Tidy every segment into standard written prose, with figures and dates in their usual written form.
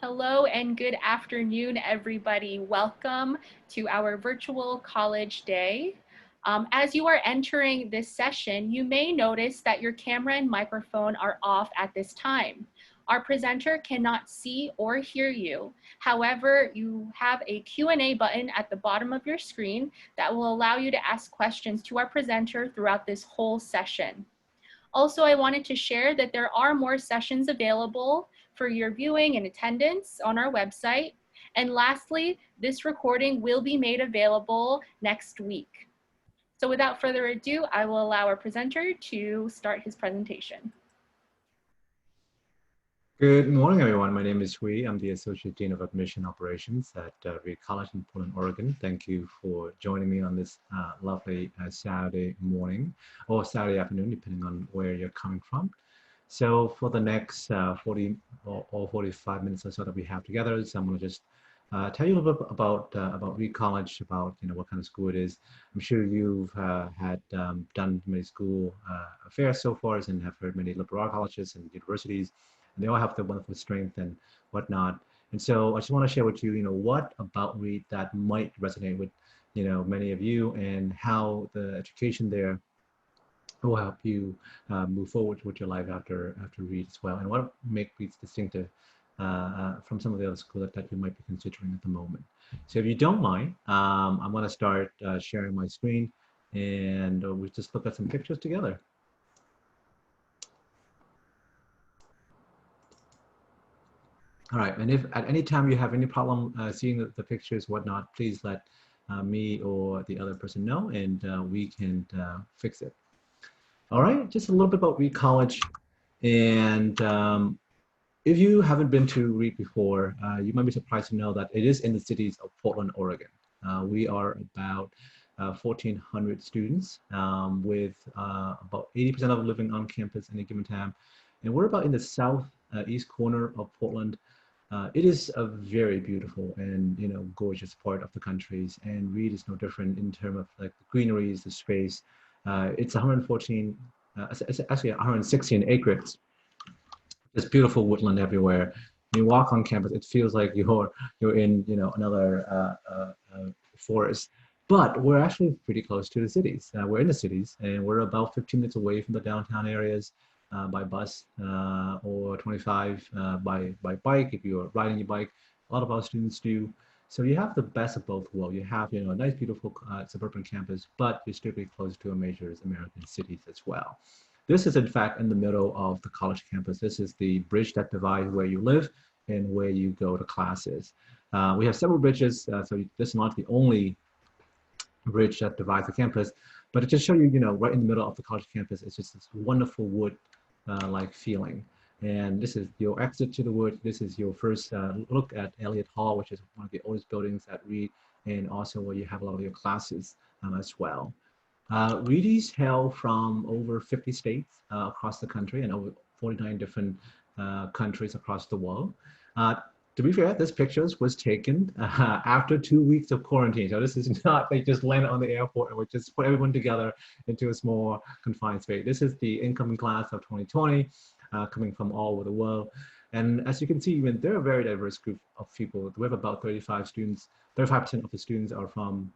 Hello and good afternoon, everybody. Welcome to our virtual college day. As you are entering this session, you may notice that your camera and microphone are off at this time. Our presenter cannot see or hear you. However, you have a Q&A button at the bottom of your screen that will allow you to ask questions to our presenter throughout this whole session. Also, I wanted to share that there are more sessions available for your viewing and attendance on our website. And lastly, this recording will be made available next week. So without further ado, I will allow our presenter to start his presentation. Good morning, everyone. My name is Hui. I'm the Associate Dean of Admission Operations at Reed College in Portland, Oregon. Thank you for joining me on this lovely Saturday morning or Saturday afternoon, depending on where you're coming from. So for the next 40 or 45 minutes or so that we have together, so I'm going to just tell you a little bit about Reed College, about what kind of school it is. I'm sure you've had done many school affairs so far and have heard many liberal arts colleges and universities. And they all have their wonderful strength and whatnot. And so I just want to share with you, what about Reed that might resonate with, many of you, and how the education there will help you move forward with your life after Reed as well, and what makes Reed distinctive from some of the other schools that you might be considering at the moment. So if you don't mind, I'm going to start sharing my screen, and we'll just look at some pictures together. All right, and if at any time you have any problem seeing the pictures, whatnot, please let me or the other person know, and we can fix it. All right, just a little bit about Reed College. And if you haven't been to Reed before, you might be surprised to know that it is in the cities of Portland, Oregon. We are about 1,400 students with about 80% of them living on campus at any given time. And we're about in the southeast corner of Portland. It is a very beautiful and gorgeous part of the country, and Reed is no different in terms of like the greeneries, the space. It's 114, it's actually 116 acres. There's beautiful woodland everywhere. When you walk on campus, it feels like you're in another forest. But we're actually pretty close to the cities. We're in the cities, and we're about 15 minutes away from the downtown areas. By bus or 25 by bike if you're riding your bike. A lot of our students do. So you have the best of both worlds. You have a nice, beautiful suburban campus, but you're still pretty close to a major American cities as well. This is in fact in the middle of the college campus. This is the bridge that divides where you live and where you go to classes. We have several bridges, so this is not the only bridge that divides the campus, but to just show you, right in the middle of the college campus, it's just this wonderful wood like feeling. And this is your exit to the wood. This is your first look at Elliott Hall, which is one of the oldest buildings at Reed, and also where you have a lot of your classes as well. Reedies hail from over 50 states across the country and over 49 different countries across the world. To be fair, this picture was taken after 2 weeks of quarantine. So this is not they just landed on the airport and we just put everyone together into a small confined space. This is the incoming class of 2020 coming from all over the world. And as you can see, even they're a very diverse group of people. We have about 35 students. 35% of the students are from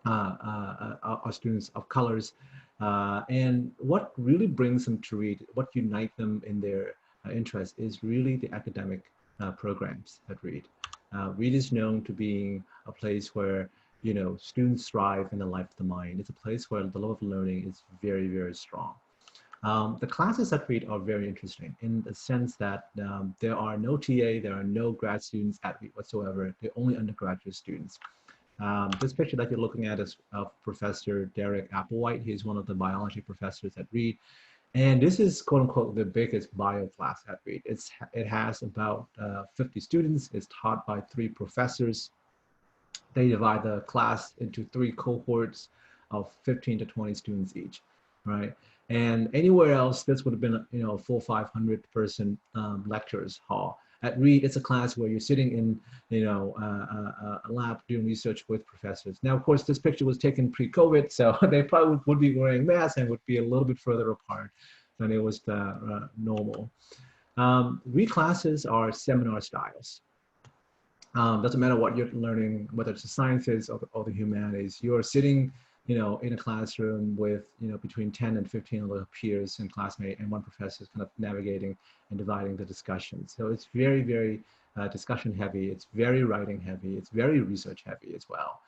are students of colors. And what really brings them to Reed, what unites them in their interest is really the academic programs at Reed. Reed is known to being a place where students thrive in the life of the mind. It's a place where the love of learning is very, very strong. The classes at Reed are very interesting in the sense that there are no TA, there are no grad students at Reed whatsoever. They're only undergraduate students. This picture that you're looking at is of Professor Derrick Applewhite. He's one of the biology professors at Reed. And this is quote unquote the biggest bio class at Reed. It has about 50 students. It's taught by 3 professors. They divide the class into 3 cohorts of 15 to 20 students each, right? And anywhere else, this would have been a 400 or 500 person lectures hall. At Reed, it's a class where you're sitting in, a lab doing research with professors. Now, of course, this picture was taken pre-COVID, so they probably would be wearing masks and would be a little bit further apart than it was normal. Read classes are seminar styles. Doesn't matter what you're learning, whether it's the sciences or the humanities. You're sitting, in a classroom with, between 10 and 15 other peers and classmates, and one professor is kind of navigating and dividing the discussion. So it's very, very discussion heavy. It's very writing heavy. It's very research heavy as well.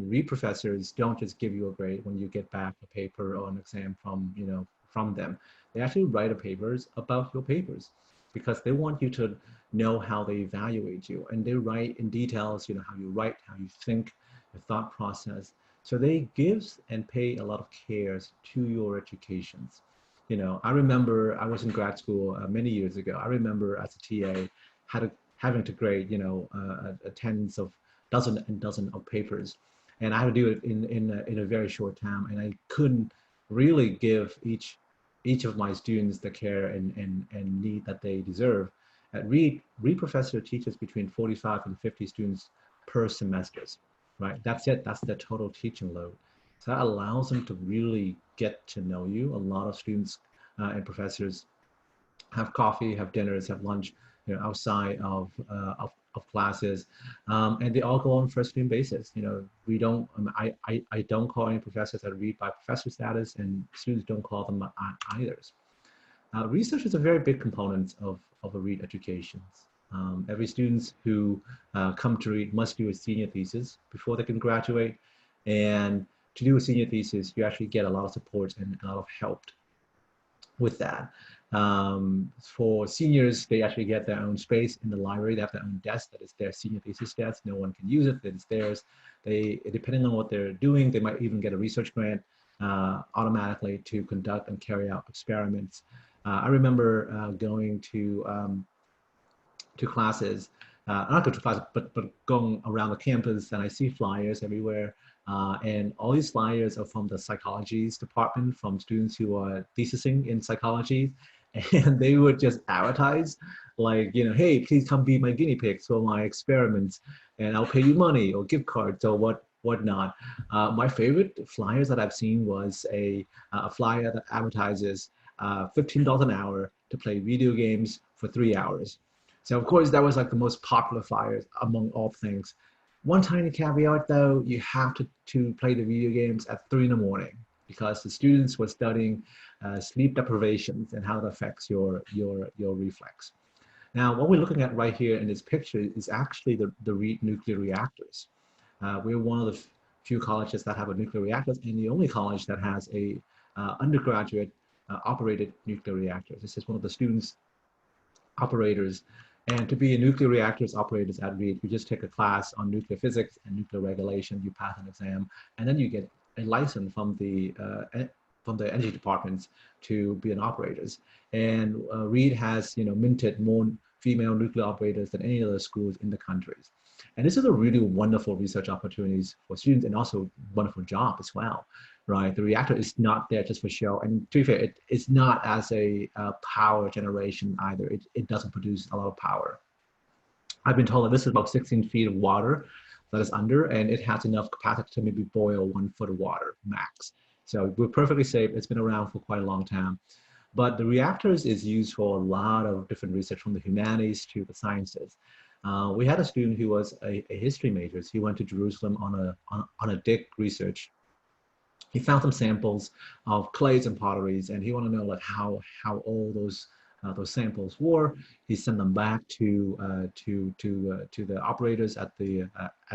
Read professors don't just give you a grade when you get back a paper or an exam from them. They actually write papers about your papers because they want you to know how they evaluate you, and they write in details, how you write, how you think, your thought process. So they give and pay a lot of cares to your educations. I remember I was in grad school many years ago. I remember as a TA having to grade, a tens of dozen and dozen of papers, and I had to do it in a very short time, and I couldn't really give each of my students the care and need that they deserve. At Reed professor teaches between 45 and 50 students per semester, right? That's it. That's the total teaching load. So that allows them to really get to know you. A lot of students and professors have coffee, have dinners, have lunch, outside of classes, and they all go on first name basis. We don't. I don't call any professors that Reed by professor status, and students don't call them either. Research is a very big component of a Reed education. Every student who come to Reed must do a senior thesis before they can graduate. And to do a senior thesis, you actually get a lot of support and a lot of help with that. For seniors, they actually get their own space in the library. They have their own desk that is their senior thesis desk. No one can use it. It's theirs. Depending on what they're doing, they might even get a research grant automatically to conduct and carry out experiments. I remember going to classes, not go to classes, but going around the campus, and I see flyers everywhere. And all these flyers are from the psychology department, from students who are thesising in psychology. And they would just advertise like, hey, please come be my guinea pigs for my experiments, and I'll pay you money or gift cards or whatnot. My favorite flyers that I've seen was a flyer that advertises $15 an hour to play video games for 3 hours. So of course that was like the most popular flyers among all things. One tiny caveat though, you have to play the video games at 3 in the morning because the students were studying sleep deprivations and how it affects your reflex. Now, what we're looking at right here in this picture is actually the Reed nuclear reactors. We're one of the few colleges that have a nuclear reactors, and the only college that has a undergraduate operated nuclear reactor. This is one of the students operators. And to be a nuclear reactors operators at Reed, you just take a class on nuclear physics and nuclear regulation, you pass an exam, and then you get a license from the energy departments to be an operators. And Reed has minted more female nuclear operators than any other schools in the countries. And this is a really wonderful research opportunities for students, and also wonderful job as well, right? The reactor is not there just for show. And to be fair, it's not as a power generation either. It doesn't produce a lot of power. I've been told that this is about 16 feet of water that is under, and it has enough capacity to maybe boil 1 foot of water max. So we're perfectly safe. It's been around for quite a long time. But the reactors is used for a lot of different research, from the humanities to the sciences. We had a student who was a history major. He went to Jerusalem on a dig research. He found some samples of clays and potteries, and he wanted to know like how old those samples were. He sent them back to the operators at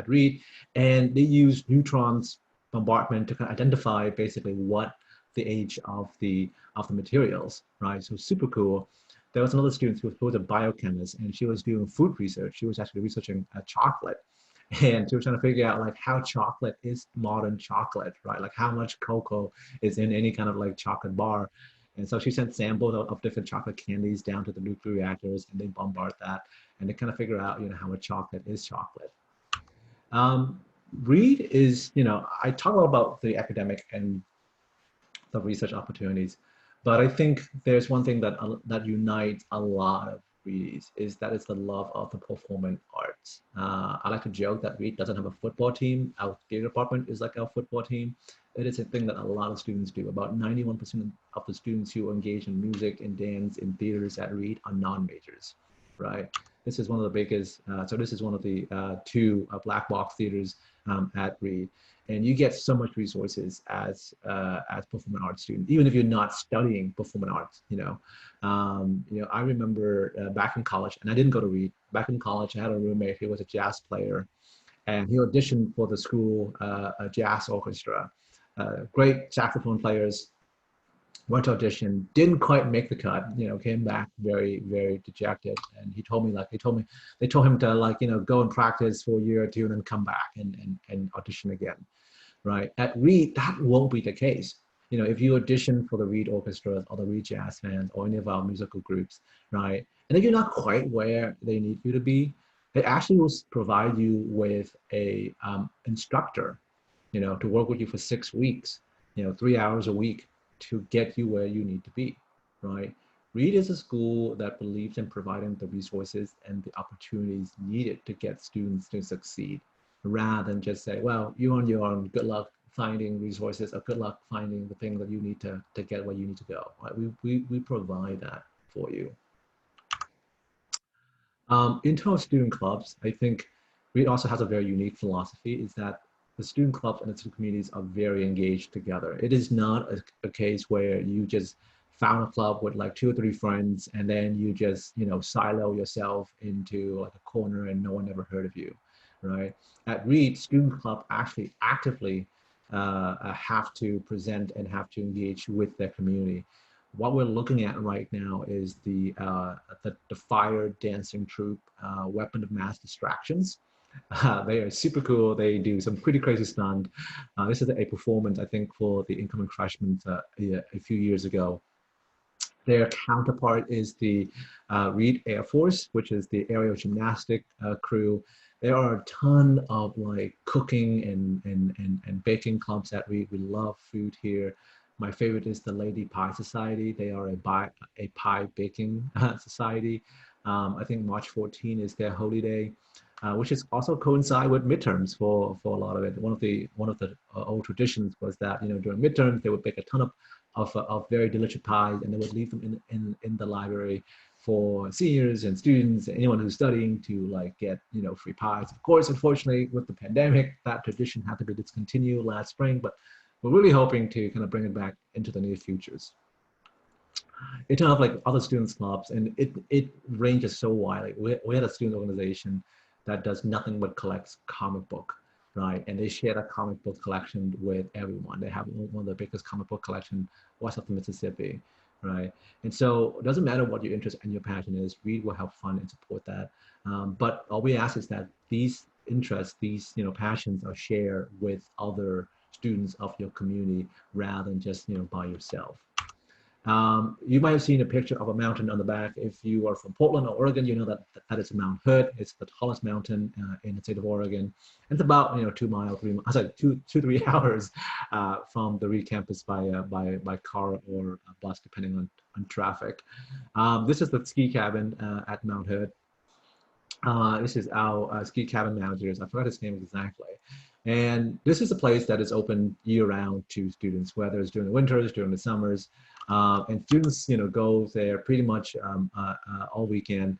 Reed, and they used neutrons bombardment to kind of identify basically what the age of the materials, right? So super cool. There was another student who was a biochemist, and she was doing food research. She was actually researching chocolate, and she was trying to figure out like how chocolate is modern chocolate, right? Like how much cocoa is in any kind of like chocolate bar. And so she sent samples of different chocolate candies down to the nuclear reactors, and they bombard that, and they kind of figure out how much chocolate is chocolate. Reed is, I talk about the academic and the research opportunities, but I think there's one thing that unites a lot of Reedies is that it's the love of the performing arts. I like to joke that Reed doesn't have a football team. Our theater department is like our football team. It is a thing that a lot of students do. About 91% of the students who engage in music and dance in theaters at Reed are non-majors, right? This is one of the biggest, so this is one of the two black box theaters at Reed. And you get so much resources as performing arts student, even if you're not studying performing arts. I remember back in college, and I didn't go to Reed. Back in college, I had a roommate who was a jazz player, and he auditioned for the school a jazz orchestra. Great saxophone players, went to audition, didn't quite make the cut, came back very, very dejected. And he told me, they told him to go and practice for a year or two and then come back and audition again, right? At Reed, that won't be the case. If you audition for the Reed Orchestra or the Reed Jazz Band or any of our musical groups, right? And if you're not quite where they need you to be, they actually will provide you with a instructor, to work with you for 6 weeks, 3 hours a week to get you where you need to be, right? Reed is a school that believes in providing the resources and the opportunities needed to get students to succeed, rather than just say, well, you're on your own, good luck finding resources or good luck finding the thing that you need to get where you need to go, right? We provide that for you. In terms of student clubs, I think Reed also has a very unique philosophy, is that the student clubs and the student communities are very engaged together. It is not a case where you just found a club with like 2 or 3 friends and then you just, silo yourself into like a corner and no one ever heard of you, right? At Reed, student club actually actively have to present and have to engage with their community. What we're looking at right now is the fire dancing troupe, Weapon of Mass Distractions. They are super cool. They do some pretty crazy stunt. This is a performance, I think, for the incoming freshmen a few years ago. Their counterpart is the Reed Air Force, which is the aerial gymnastic crew. There are a ton of like cooking and baking clubs at Reed. We love food here. My favorite is the Lady Pie Society. They are a pie baking society. I think March 14 is their holy day, which is also coincide with midterms for a lot of it. One of the old traditions was that during midterms they would bake a ton of very delicious pies and they would leave them in the library for seniors and students, anyone who's studying to like get free pies. Of course, unfortunately, with the pandemic, that tradition had to be discontinued last spring, but we're really hoping to kind of bring it back into the near futures. In terms of like other students clubs, and it ranges so widely. We had a student organization that does nothing but collects comic book, right? And they share that comic book collection with everyone. They have one of the biggest comic book collection west of the Mississippi, right? And so it doesn't matter what your interest and your passion is, we will help fund and support that. But all we ask is that these interests, these passions are shared with other students of your community rather than just by yourself. You might have seen a picture of a mountain on the back. If you are from Portland or Oregon, you know that is Mount Hood. It's the tallest mountain in the state of Oregon. It's about 2 miles, 3 miles, sorry, 3 hours from the Reed campus by car or bus, depending on traffic. This is the ski cabin at Mount Hood. This is our ski cabin managers. I forgot his name exactly. And this is a place that is open year-round to students, whether it's during the winters, during the summers. And students, go there pretty much all weekend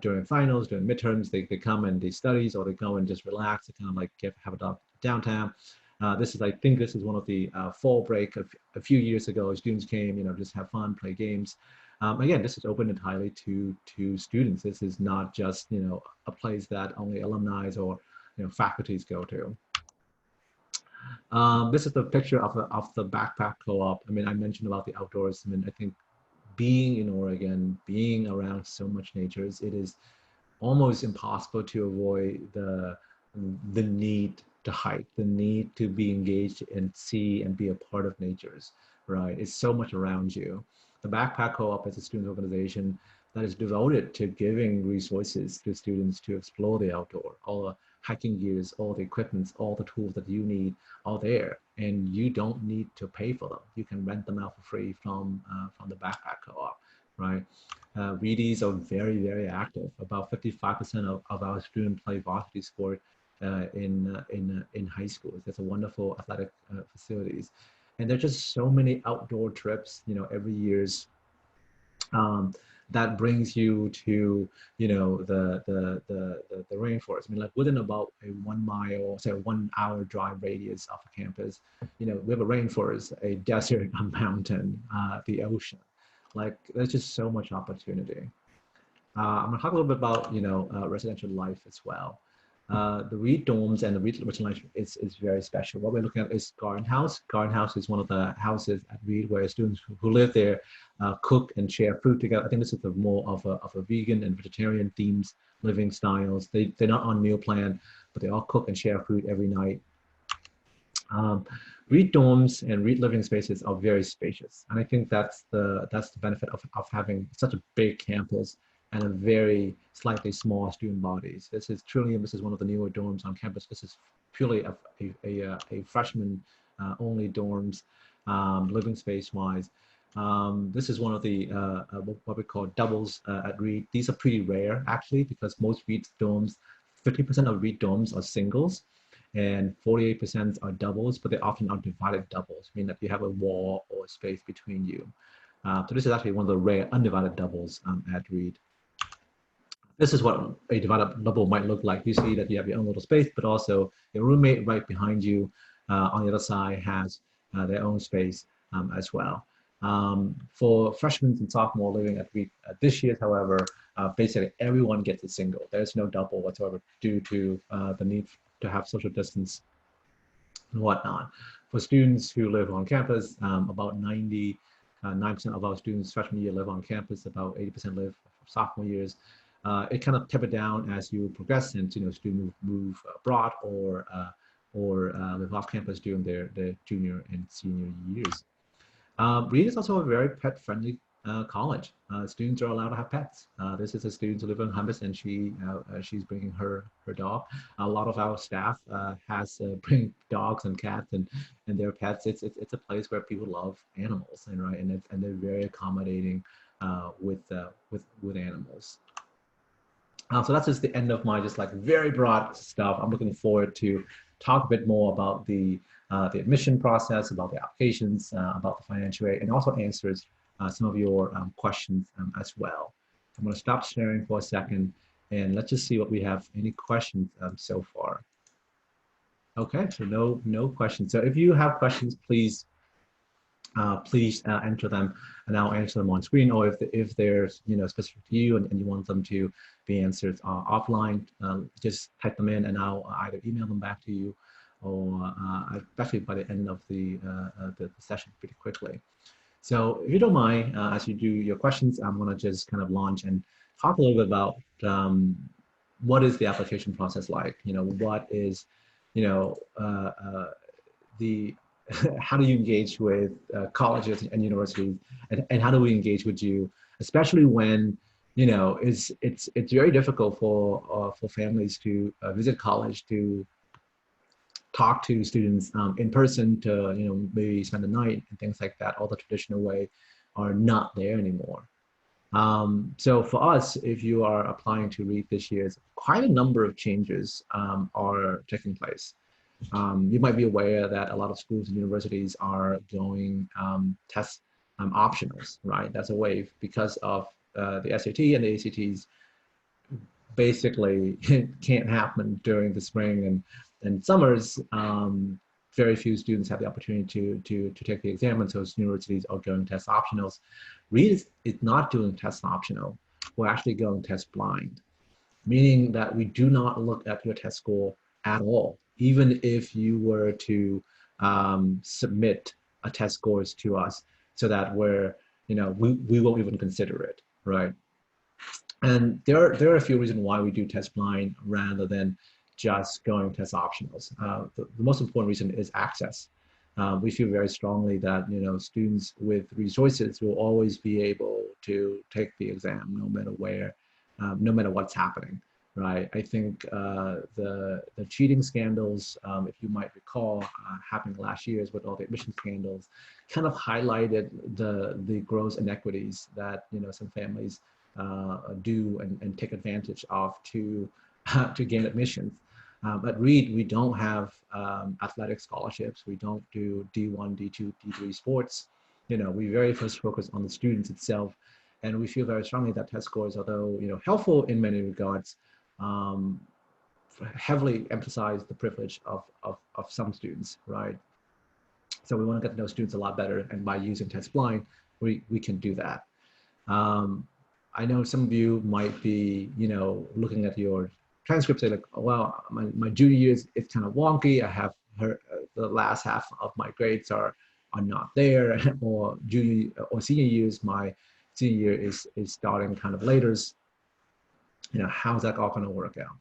during finals, during midterms. They come and they study, or they go and just relax. They kind of like have a downtown. I think this is one of the fall break a few years ago. Students came, just have fun, play games. Again, this is open entirely to students. This is not just a place that only alumni or faculties go to. This is the picture of the backpack co-op. I mean, I mentioned about the outdoors. I mean, I think being in Oregon, being around so much nature, it is almost impossible to avoid the need to hike, the need to be engaged and see and be a part of nature's, right? It's so much around you. The Backpack Co-op is a student organization that is devoted to giving resources to students to explore the outdoor. All the hiking gears, all the equipments, all the tools that you need are there, and you don't need to pay for them. You can rent them out for free from the Backpack Co-op. right? Reedies are very, very active. About 55% of our students play varsity sport in high schools. There's a wonderful athletic facilities, and there's just so many outdoor trips, every year's um, that brings you to the rainforest. I mean, like within about a 1 mile, say 1 hour drive radius of a campus, we have a rainforest, a desert, a mountain, the ocean. Like there's just so much opportunity. I'm going to talk a little bit about residential life as well. The Reed dorms and the Reed residential life is very special. What we're looking at is Garden House. Garden House is one of the houses at Reed where students who live there cook and share food together. I think this is more of a vegan and vegetarian themes living styles. They're not on meal plan, but they all cook and share food every night. Reed dorms and Reed living spaces are very spacious, and I think that's the benefit of having such a big campus and a very slightly small student bodies. This is one of the newer dorms on campus. This is purely a freshman only dorms, living space wise. This is one of the what we call doubles at Reed. These are pretty rare actually, because most Reed dorms, 50% of Reed dorms are singles and 48% are doubles, but they often are divided doubles, meaning that you have a wall or space between you. So this is actually one of the rare undivided doubles at Reed. This is what a divided double might look like. You see that you have your own little space, but also your roommate right behind you on the other side has their own space as well. For freshmen and sophomore living at Reed this year, however, basically everyone gets a single. There's no double whatsoever due to the need to have social distance and whatnot. For students who live on campus, about 99% of our students freshman year live on campus, about 80% live sophomore years. It kind of taper down as you progress and students move abroad or live off campus during their junior and senior years. Reed is also a very pet-friendly college. Students are allowed to have pets. This is a student who lives on campus, and she's bringing her dog. A lot of our staff has bring dogs and cats and their pets. It's a place where people love animals, and they're very accommodating with animals. So that's just the end of my just like very broad stuff. I'm looking forward to talk a bit more about the admission process, about the applications, about the financial aid, and also answers some of your questions as well. I'm going to stop sharing for a second, and let's just see what we have. Any questions so far? Okay, so no questions. So if you have questions, please enter them, and I'll answer them on screen. Or if there's specific to you and you want them to be answered offline, just type them in, and I'll either email them back to you, or especially by the end of the session pretty quickly. So if you don't mind, as you do your questions, I'm going to just kind of launch and talk a little bit about what is the application process like. What is the how do you engage with colleges and universities, and how do we engage with you, especially when it's very difficult for families to visit college, to talk to students in person, to maybe spend the night and things like that. All the traditional way are not there anymore. So for us, if you are applying to Reed this year, quite a number of changes are taking place. You might be aware that a lot of schools and universities are going test optionals, right? That's a wave because of the SAT and the ACTs basically can't happen during the spring and summers. Very few students have the opportunity to take the exam, and so universities are going test optionals. Reed is not doing test optional. We're actually going test blind, meaning that we do not look at your test score at all, even if you were to submit a test scores to us, so that we won't even consider it, right? And there are a few reasons why we do test blind rather than just going test optionals. The most important reason is access. We feel very strongly that students with resources will always be able to take the exam, no matter where, no matter what's happening. right? I think the cheating scandals, if you might recall, happening last year with all the admission scandals, kind of highlighted the gross inequities that some families do and take advantage of to to gain admissions. At Reed, we don't have athletic scholarships. We don't do D1, D2, D3 sports. We very first focus on the students itself, and we feel very strongly that test scores, although helpful in many regards, um, heavily emphasize the privilege of some students, right? So we want to get to know students a lot better, and by using test blind, we can do that. Um, I know some of you might be, looking at your transcripts, say like, oh, well, my junior year is it's kind of wonky. I have heard the last half of my grades are not there, or junior or senior years, my senior year is starting kind of later. How's that all going to work out?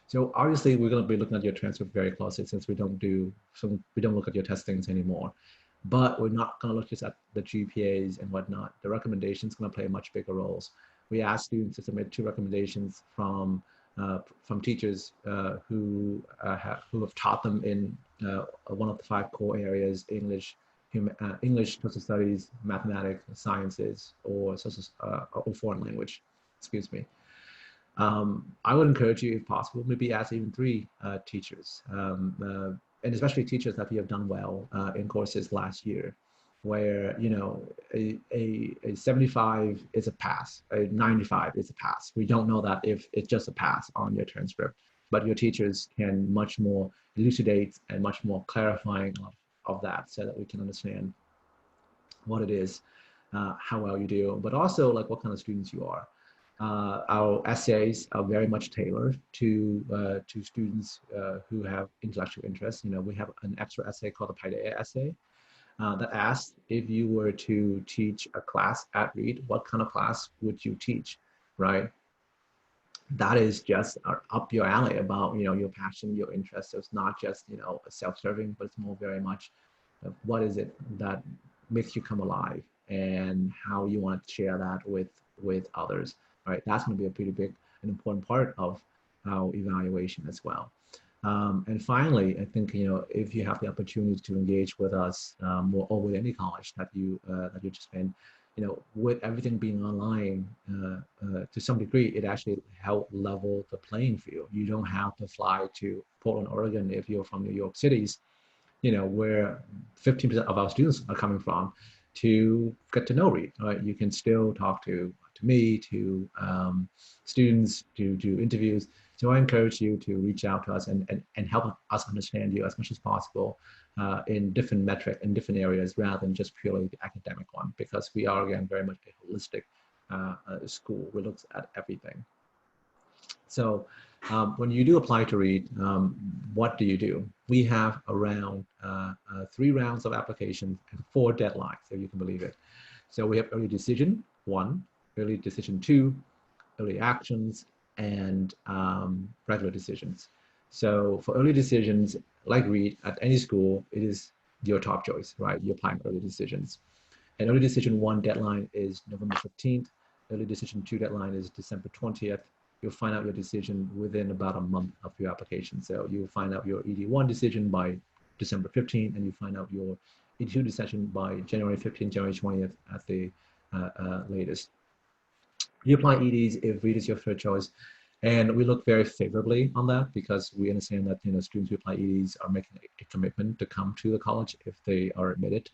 So obviously, we're going to be looking at your transcript very closely since we don't look at your testings anymore. But we're not going to look just at the GPAs and whatnot. The recommendations going to play much bigger roles. We ask students to submit 2 recommendations from teachers who have taught them in one of the 5 core areas: English, social studies, mathematics, sciences, or or foreign language. Excuse me. I would encourage you, if possible, maybe ask even 3 teachers, and especially teachers that you have done well in courses last year, where a 75 is a pass, a 95 is a pass. We don't know that if it's just a pass on your transcript, but your teachers can much more elucidate and much more clarifying of that, so that we can understand what it is, how well you do, but also like what kind of students you are. Our essays are very much tailored to students who have intellectual interests. We have an extra essay called the Paideia essay that asks, if you were to teach a class at Reed, what kind of class would you teach, right? That is just up your alley about your passion, your interest. So it's not just self-serving, but it's more very much what is it that makes you come alive, and how you want to share that with others. Right, that's going to be a pretty big and important part of our evaluation as well. And finally, I think if you have the opportunity to engage with us or with any college that you just been, with everything being online, to some degree, it actually help level the playing field. You don't have to fly to Portland, Oregon if you're from New York City's, where 15% of our students are coming from, to get to know Reed. Right, you can still talk to me, to students, to do interviews. So I encourage you to reach out to us and help us understand you as much as possible in different metrics, in different areas, rather than just purely the academic one, because we are, again, very much a holistic school. We look at everything. So when you do apply to Reed, what do? We have around 3 rounds of applications and 4 deadlines, if you can believe it. So we have early decision 1, early decision 2, early actions, and regular decisions. So for early decisions, like Reed, at any school, it is your top choice, right? You're applying early decisions. And early decision 1 deadline is November 15th. Early decision 2 deadline is December 20th. You'll find out your decision within about a month of your application. So you'll find out your ED1 decision by December 15th, and you find out your ED2 decision by January 15th, January 20th at the latest. You apply EDs if Reed is your third choice, and we look very favorably on that, because we understand that students who apply EDs are making a commitment to come to the college if they are admitted.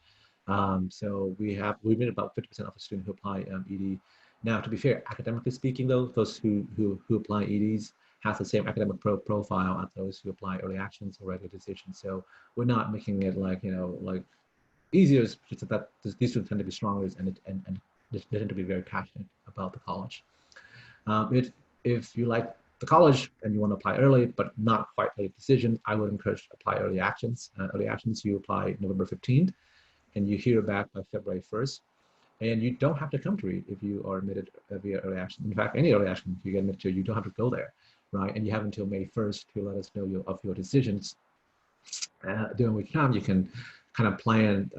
So we admit about 50% of the students who apply ED. Now, to be fair, academically speaking, though, those who apply EDs have the same academic profile as those who apply early actions or regular decisions. So we're not making it like like easier. It's just that these students tend to be stronger and they tend to be very passionate about the college. If you like the college and you want to apply early, but not quite late decisions, I would encourage to apply early actions. Early actions, you apply November 15th, and you hear back by February 1st. And you don't have to come to Reed if you are admitted via early action. In fact, any early action you get admitted to, you don't have to go there, right? And you have until May 1st to let us know of your decisions. During which time you can kind of plan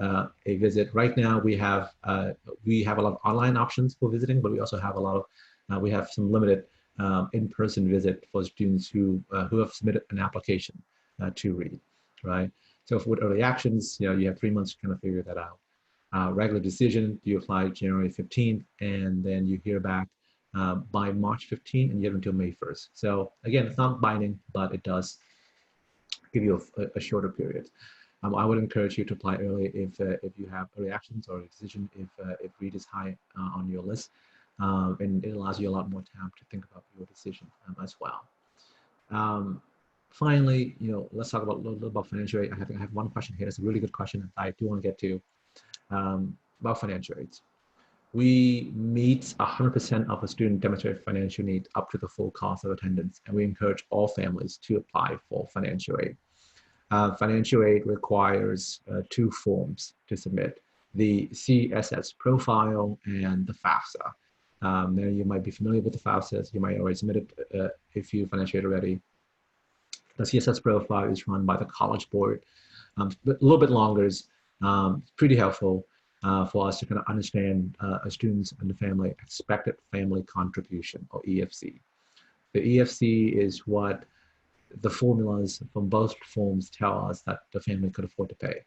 a visit. Right now we have a lot of online options for visiting, but we also have we have some limited in-person visit for students who have submitted an application to Reed, right? So with early actions, you have 3 months to kind of figure that out. Regular decision, you apply January 15th, and then you hear back by March 15th, and you have until May 1st. So again, it's not binding, but it does give you a shorter period. I would encourage you to apply early if you have early actions or a decision if Reed is high on your list, and it allows you a lot more time to think about your decision as well. Finally, let's talk about a little about financial aid. I have one question here. It's a really good question that I do want to get to about financial aids. We meet 100% of a student demonstrated financial need up to the full cost of attendance, and we encourage all families to apply for financial aid. Financial aid requires 2 forms to submit: the CSS profile and the FAFSA. Now you might be familiar with the FAFSA. You might already submit it if you financial aid already. The CSS profile is run by the College Board. But a little bit longer is pretty helpful for us to kind of understand a student's and the family expected family contribution, or EFC. The EFC is what the formulas from both forms tell us that the family could afford to pay.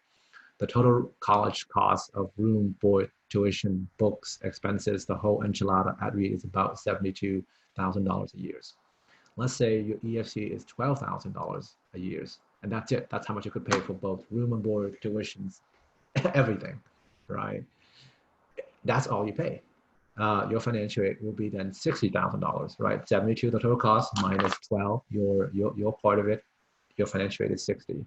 The total college cost of room, board, tuition, books, expenses, the whole enchilada at Reed is about $72,000 a year. Let's say your EFC is $12,000 a year, and that's it. That's how much you could pay for both room and board, tuitions, everything, right? That's all you pay. Your financial aid will be then $60,000, right? 72 the total cost minus 12, your part of it, your financial aid is 60,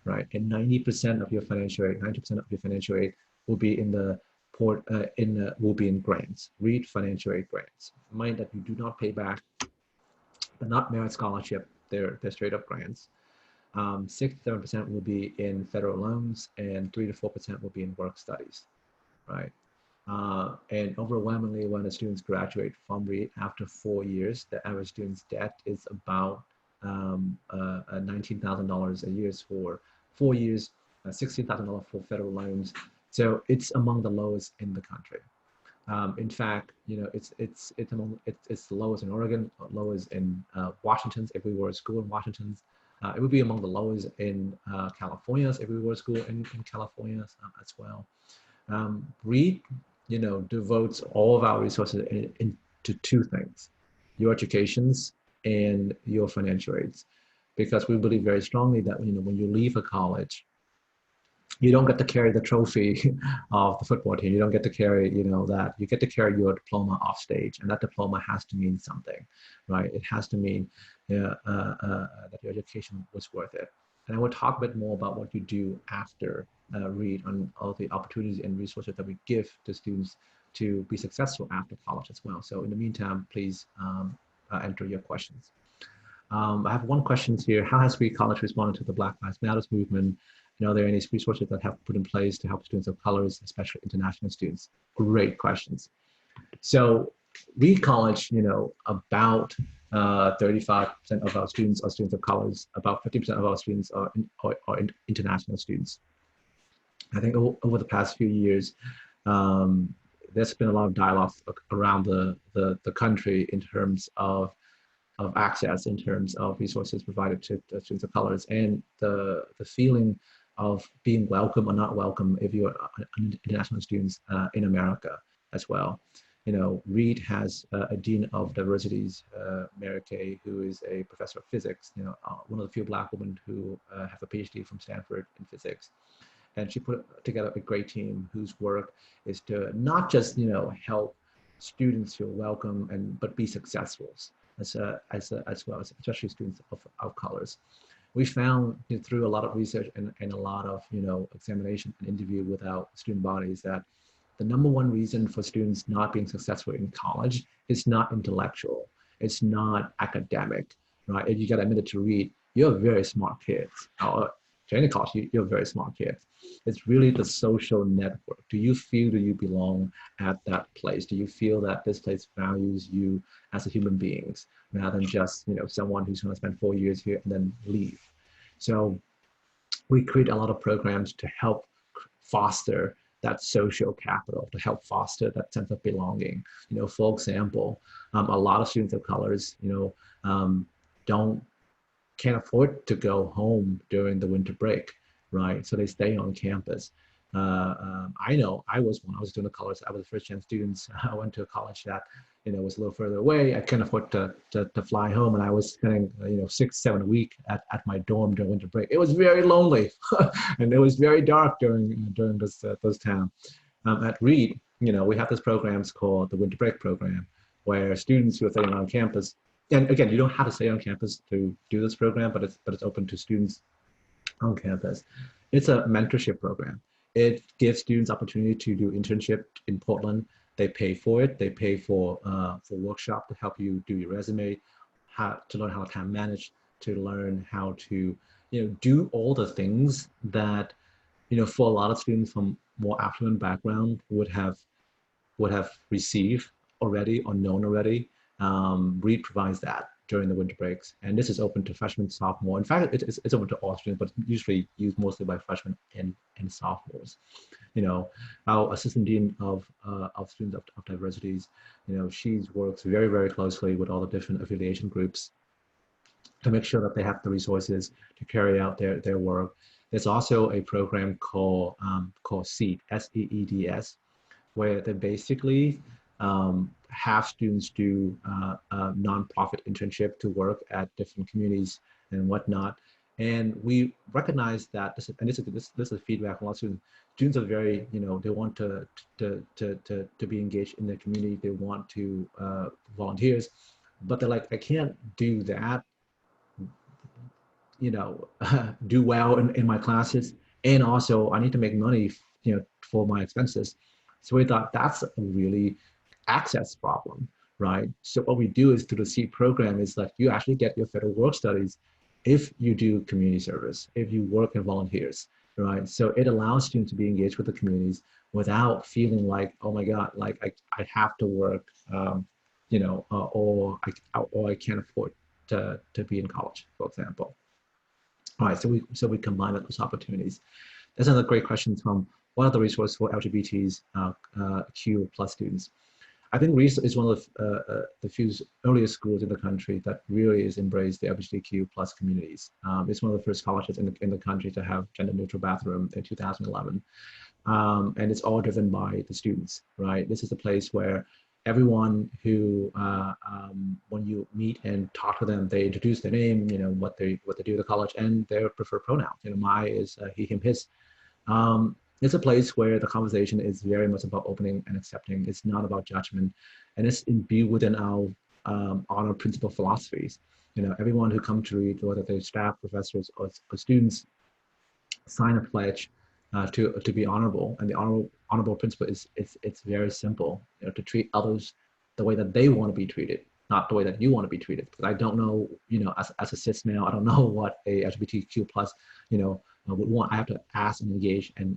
right? And 90% of your financial aid, 90% of your financial aid will be in the will be in grants, Reed financial aid grants. Mind that you do not pay back. They're not merit scholarship, they're straight up grants. 6 to 7% will be in federal loans, and 3 to 4% will be in work studies, right? And overwhelmingly, when the students graduate from Reed after 4 years, the average student's debt is about $19,000 a year for 4 years, $16,000 for federal loans. So it's among the lowest in the country. In fact, it's the lowest in Oregon, lowest in Washington's. If we were a school in Washington's, it would be among the lowest in California's. If we were a school in California as well. Reed, devotes all of our resources into 2 things: your educations and your financial aids, because we believe very strongly that when you leave a college, you don't get to carry the trophy of the football team. You don't get to carry, that. You get to carry your diploma off stage, and that diploma has to mean something, right? It has to mean that your education was worth it. And I will talk a bit more about what you do after Reed on all the opportunities and resources that we give to students to be successful after college as well. So in the meantime, please enter your questions. I have one question here. How has Reed College responded to the Black Lives Matter movement? Are there any resources that have put in place to help students of colors, especially international students? Great questions. So Reed College, about 35% of our students are students of colors. About 50% of our students are international students. I think over the past few years, there's been a lot of dialogue around the country in terms of access, in terms of resources provided to students of colors, and the feeling of being welcome or not welcome if you're an international students in America as well. Reed has a dean of diversities, Mary Kay, who is a professor of physics. One of the few Black women who have a PhD from Stanford in physics, and she put together a great team whose work is to not just help students feel welcome but be successful as well as especially students of colors. We found through a lot of research and a lot of examination and interview with our student bodies that the number one reason for students not being successful in college is not intellectual, it's not academic, right? If you got admitted to Reed, you're very smart kids. Or to any college, you're very smart kids. It's really the social network. Do you you belong at that place? Do you feel that this place values you as a human beings rather than just someone who's going to spend 4 years here and then leave? So we create a lot of programs to help foster that social capital to help foster that sense of belonging. For example, a lot of students of colors, don't can't afford to go home during the winter break, right? So they stay on campus. I know I was, when I was doing the college, I was the first gen students. I went to a college that, was a little further away. I couldn't afford to fly home, and I was spending, 6, 7 a week at my dorm during winter break. It was very lonely, and it was very dark during those time. At Reed, we have these programs called the winter break program, where students who are staying on campus, and again, you don't have to stay on campus to do this program, but it's open to students on campus. It's a mentorship program. It gives students opportunity to do internship in Portland. They pay for it. They pay for workshop to help you do your resume, how to learn how to time manage, to learn how to do all the things that for a lot of students from more affluent background would have received already or known already. Reed provides that during the winter breaks, and this is open to freshmen, sophomore. In fact, it's open to all students, but usually used mostly by freshmen and sophomores. Our assistant dean of students of diversities, she works very, very closely with all the different affiliation groups to make sure that they have the resources to carry out their work. There's also a program called SEEDS, SEEDS, where they basically have students do a nonprofit internship to work at different communities and whatnot. And we recognize that this is feedback from a lot of students. Students are very, they want to be engaged in their community. They want to volunteers, but they're like, I can't do that, do well in my classes, and also I need to make money, for my expenses. So we thought that's a really access problem, right? So what we do is through the SEED program is that you actually get your federal work studies if you do community service, if you work in volunteers, right? So it allows students to be engaged with the communities without feeling like, oh my God, like I have to work, or I can't afford to be in college, for example. All right, so we combine those opportunities. That's another great question from what are the resources for LGBTs Q plus students? I think Reese is one of the few earliest schools in the country that really is embraced the LGBTQ plus communities. It's one of the first colleges in the country to have gender neutral bathroom in 2011. And it's all driven by the students, right? This is a place where everyone who, when you meet and talk to them, they introduce their name, what they do at the college, and their preferred pronouns. My is he, him, his. It's a place where the conversation is very much about opening and accepting. It's not about judgment, and it's imbued within our honor principle philosophies. Everyone who comes to read, whether they're staff, professors, or students, sign a pledge to be honorable. And the honorable principle is it's very simple. To treat others the way that they want to be treated, not the way that you want to be treated. Because I don't know, as a cis male, I don't know what a LGBTQ plus, would want. I have to ask and engage and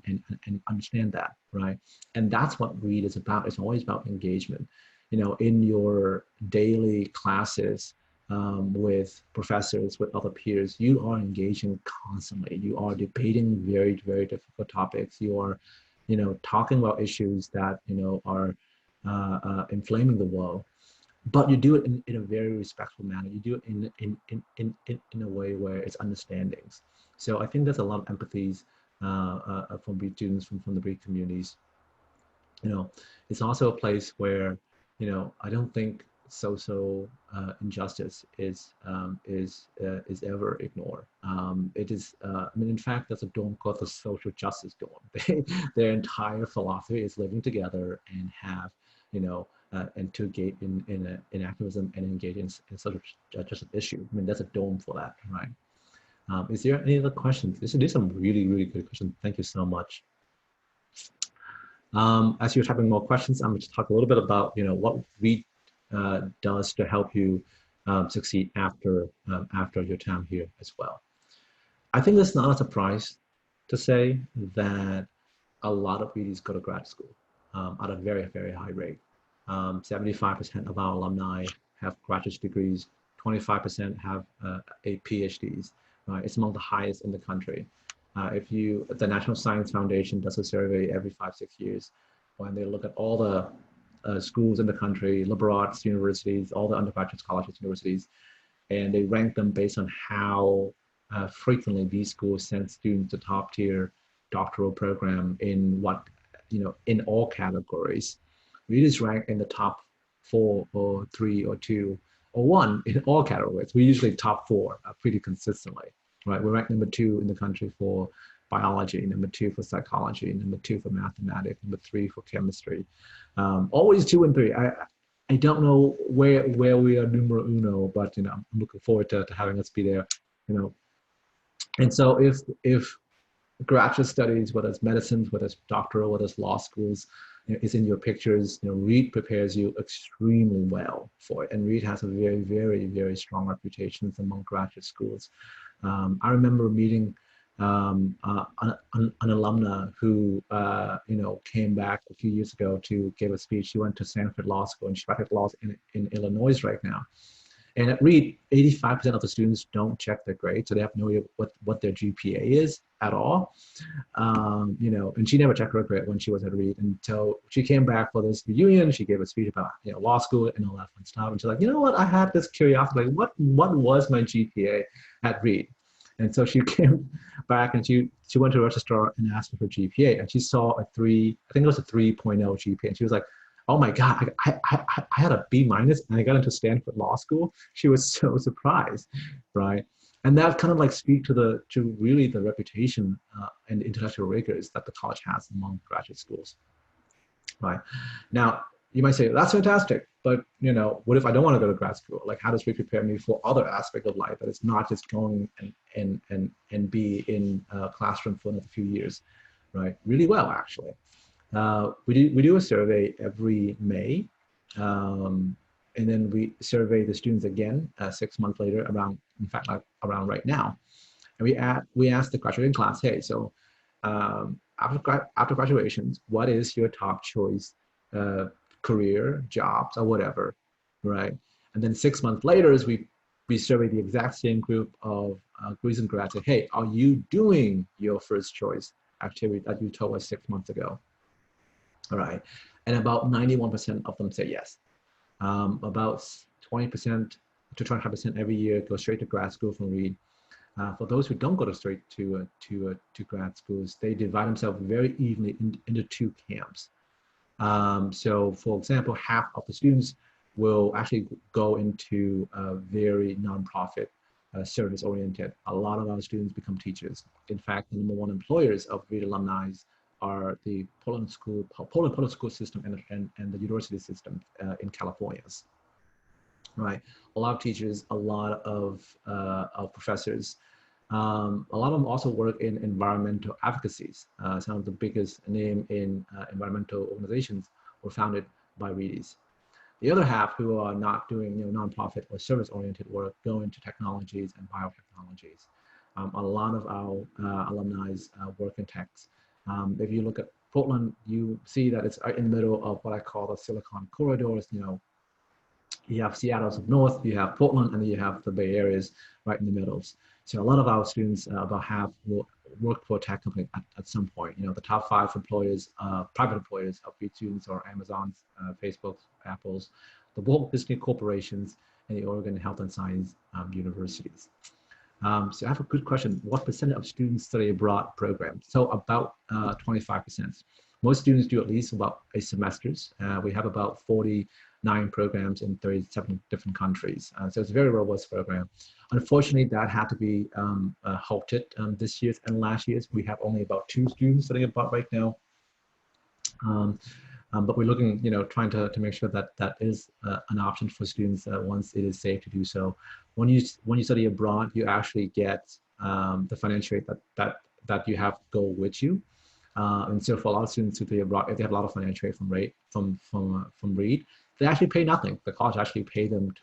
understand that, right? And that's what Reed is about. It's always about engagement. In your daily classes, with professors, with other peers, you are engaging constantly. You are debating very, very difficult topics. You are, talking about issues that, are inflaming the world. But you do it in a very respectful manner. You do it in a way where it's understandings. So I think there's a lot of empathies from Breed students, from the Breed communities. It's also a place where, I don't think social injustice is ever ignored. It is, in fact, there's a dorm called the social justice dorm. Their entire philosophy is living together and have, and to engage in activism and engage in social justice issue. That's a dorm for that, right? Is there any other questions? These are some really, really good questions. Thank you so much. As you're having more questions, I'm going to talk a little bit about, what Reed does to help you succeed after your time here as well. I think it's not a surprise to say that a lot of Reedies go to grad school at a very, very high rate. 75% of our alumni have graduate degrees, 25% have a PhDs. Right? It's among the highest in the country. The National Science Foundation does a survey every 5-6 years when they look at all the schools in the country, liberal arts universities, all the undergraduate colleges, universities, and they rank them based on how frequently these schools send students to top tier doctoral program in in all categories. We just rank in the top 4 or 3 or 2 or 1 in all categories. We usually top 4 pretty consistently, right? We're ranked number 2 in the country for biology, number 2 for psychology, number 2 for mathematics, number 3 for chemistry. Always 2 and 3. I don't know where we are numero uno, but I'm looking forward to having us be there. And so if graduate studies, whether it's medicine, whether it's doctoral, whether it's law schools, is in your pictures, Reed prepares you extremely well for it. And Reed has a very, very, very strong reputation among graduate schools. I remember meeting an alumna who, came back a few years ago to give a speech. She went to Stanford Law School and she practiced law in Illinois right now. And at Reed, 85% of the students don't check their grades, so they have no idea what their GPA is at all. And she never checked her grade when she was at Reed until she came back for this reunion. She gave a speech about law school and all that fun stuff. And she's like, you know what? I had this curiosity, like what was my GPA at Reed? And so she came back and she went to the registrar and asked for her GPA, and she saw a 3, I think it was a 3.0 GPA, and she was like, oh my God, I had a B- and I got into Stanford Law School. She was so surprised, right? And that kind of like speak to really the reputation and intellectual rigors that the college has among graduate schools, right? Now, you might say, that's fantastic, but what if I don't want to go to grad school? Like, how does we prepare me for other aspects of life that it's not just going and be in a classroom for another few years, right? Really well, actually. We do a survey every May, and then we survey the students again 6 months later, around right now, and we ask the graduating class, hey, so after graduations, what is your top choice career, jobs, or whatever, right? And then 6 months later, is we survey the exact same group of recent grads, say, hey, are you doing your first choice activity that you told us 6 months ago? All right, and about 91% of them say yes. About 20% to 25% every year go straight to grad school from Reed. For those who don't go straight to grad schools, they divide themselves very evenly into 2 camps. So, for example, half of the students will actually go into a very nonprofit, service-oriented. A lot of our students become teachers. In fact, the #1 employers of Reed alumni are the Portland Public School System and the university system in California. Right, a lot of teachers, a lot of professors. A lot of them also work in environmental advocacies. Some of the biggest name in environmental organizations were founded by Reedies. The other half, who are not doing nonprofit or service-oriented work, go into technologies and biotechnologies. A lot of our alumni work in techs. If you look at Portland, you see that it's in the middle of what I call the Silicon corridors. You have Seattle up north, you have Portland, and then you have the Bay Areas right in the middle. So a lot of our students, about half, will work for a tech company at some point. The top 5 employers, private employers of Reed students are Amazon's, Facebook's, Apple's, the Walt Disney corporations, and the Oregon Health and Science universities. So I have a good question. What percent of students study abroad programs? So about 25%. Most students do at least about 8 semesters. We have about 49 programs in 37 different countries. So it's a very robust program. Unfortunately, that had to be halted this year and last year. We have only about 2 students studying abroad right now. But we're looking, trying to make sure that that is an option for students once it is safe to do so. When you study abroad, you actually get the financial aid that you have to go with you. And so for a lot of students who study abroad, if they have a lot of financial aid from Reed, they actually pay nothing. The college actually paid them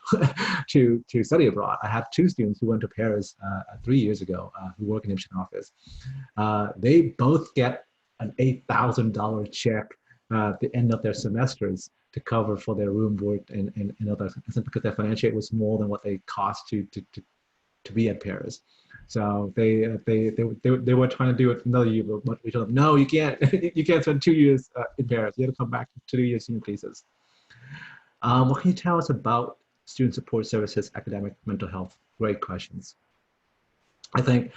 to study abroad. I had 2 students who went to Paris 3 years ago who work in the admission office. They both get an $8,000 check at the end of their semesters to cover for their room, board, and other, because their financial aid was more than what they cost to be at Paris. So they were trying to do it another year, but we told them, no, you can't. You can't spend 2 years in Paris. You have to come back to 2 years in places. What can you tell us about student support services, academic, mental health? Great questions. I think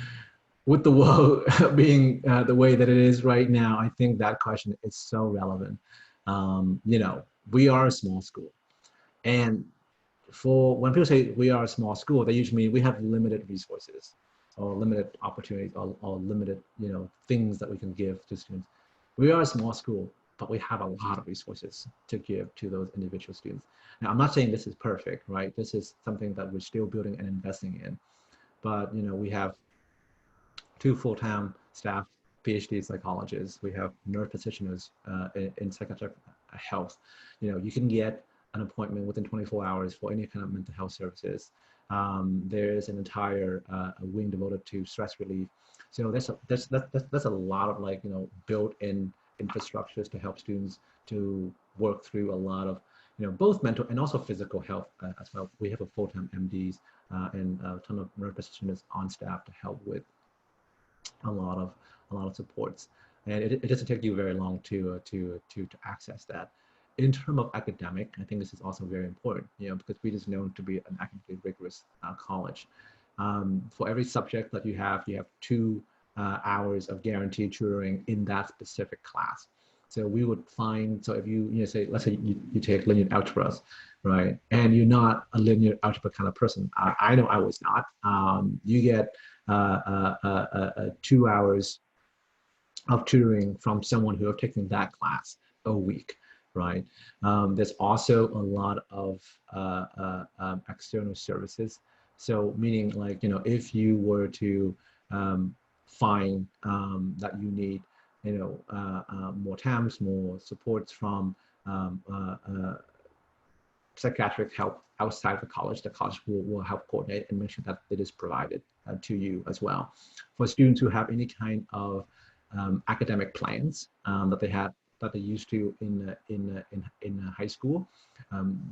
with the world being the way that it is right now, I think that question is so relevant. You know, we are a small school, and for when people say we are a small school, they usually mean we have limited resources or limited opportunities or limited, you know, things that we can give to students. We are a small school, but we have a lot of resources to give to those individual students. Now, I'm not saying this is perfect, right? This is something that we're still building and investing in. But, you know, we have 2 full-time staff PhD psychologists. We have nurse practitioners in psychiatric health. You know, you can get an appointment within 24 hours for any kind of mental health services. There's an entire wing devoted to stress relief. So that's a lot of, like, you know, built-in infrastructures to help students to work through a lot of, you know, both mental and also physical health as well. We have a full-time MDs and a ton of nurse practitioners on staff to help with a lot of supports, and it doesn't take you very long to access that. In terms of academic, I think this is also very important, you know, because Reed is known to be an academically rigorous college. For every subject that you have 2 hours of guaranteed tutoring in that specific class. So we would find, so if you know, say, let's say you take linear algebras, right, and you're not a linear algebra kind of person. I know I was not. You get 2 hours of tutoring from someone who have taken that class a week, right? There's also a lot of external services. So meaning, like, you know, if you were to find that you need, you know, more TAMs, more supports from psychiatric help outside the college will help coordinate and make sure that it is provided to you as well. For students who have any kind of academic plans that they used to in high school,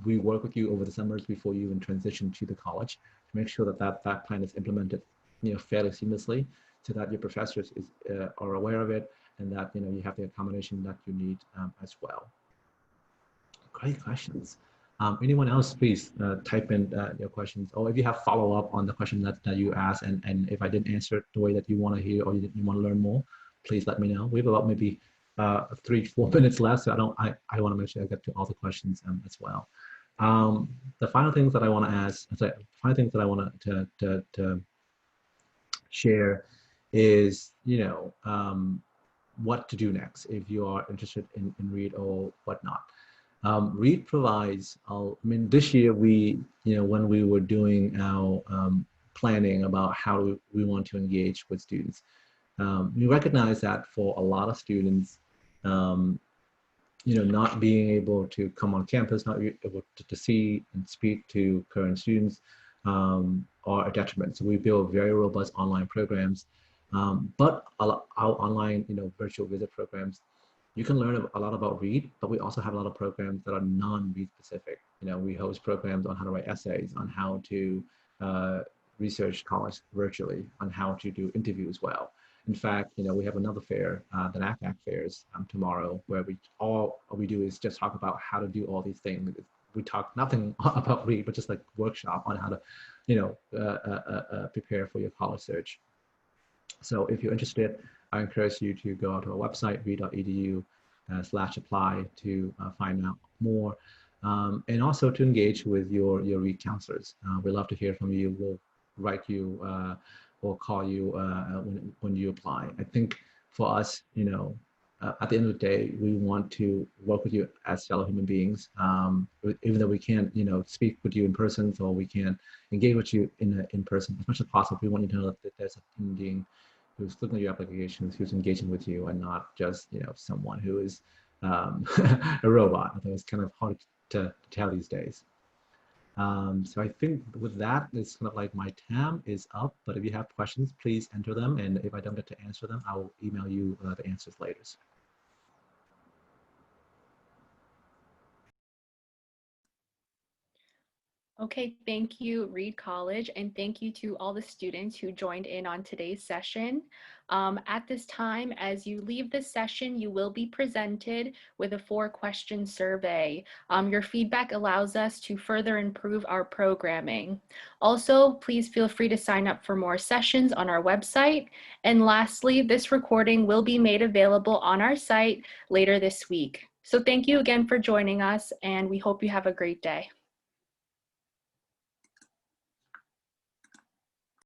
we work with you over the summers before you even transition to the college to make sure that plan is implemented, you know, fairly seamlessly, so that your professors are aware of it, and that, you know, you have the accommodation that you need as well. Great questions. Anyone else, please type in your questions, or if you have follow-up on the question that you asked, and if I didn't answer it the way that you want to hear, or you want to learn more, please let me know. We have about maybe 3-4 minutes left, so I want to make sure I get to all the questions as well. The final things that I want to ask, the final things that I want to share is, you know, what to do next if you are interested in Reed or whatnot. Reed provides, I mean, this year you know, when we were doing our planning about how we want to engage with students, we recognize that for a lot of students, you know, not being able to come on campus, not able to see and speak to current students are a detriment. So we build very robust online programs, but our online, you know, virtual visit programs, you can learn a lot about Reed, but we also have a lot of programs that are non-Reed specific. You know, we host programs on how to write essays, on how to research college virtually, on how to do interviews well. In fact, you know, we have another fair, the NACAC fairs tomorrow, where all we do is just talk about how to do all these things. We talk nothing about Reed, but just like workshop on how to, you know, prepare for your college search. So if you're interested, I encourage you to go to our website, reed.edu/apply to find out more, and also to engage with your Reed counselors. We'd love to hear from you. We'll write you or call you when you apply. I think for us, you know, at the end of the day, we want to work with you as fellow human beings. Even though we can't, you know, speak with you in person, so we can't engage with you in person as much as possible. We want you to know that there's a human being who's looking at your applications, who's engaging with you, and not just, you know, someone who is a robot. I think it's kind of hard to tell these days. So I think with that, it's kind of like my time is up, but if you have questions, please enter them. And if I don't get to answer them, I'll email you the answers later. Okay, thank you, Reed College, and thank you to all the students who joined in on today's session. At this time, as you leave this session, you will be presented with a 4-question survey. Your feedback allows us to further improve our programming. Also, please feel free to sign up for more sessions on our website. And lastly, this recording will be made available on our site later this week. So thank you again for joining us, and we hope you have a great day.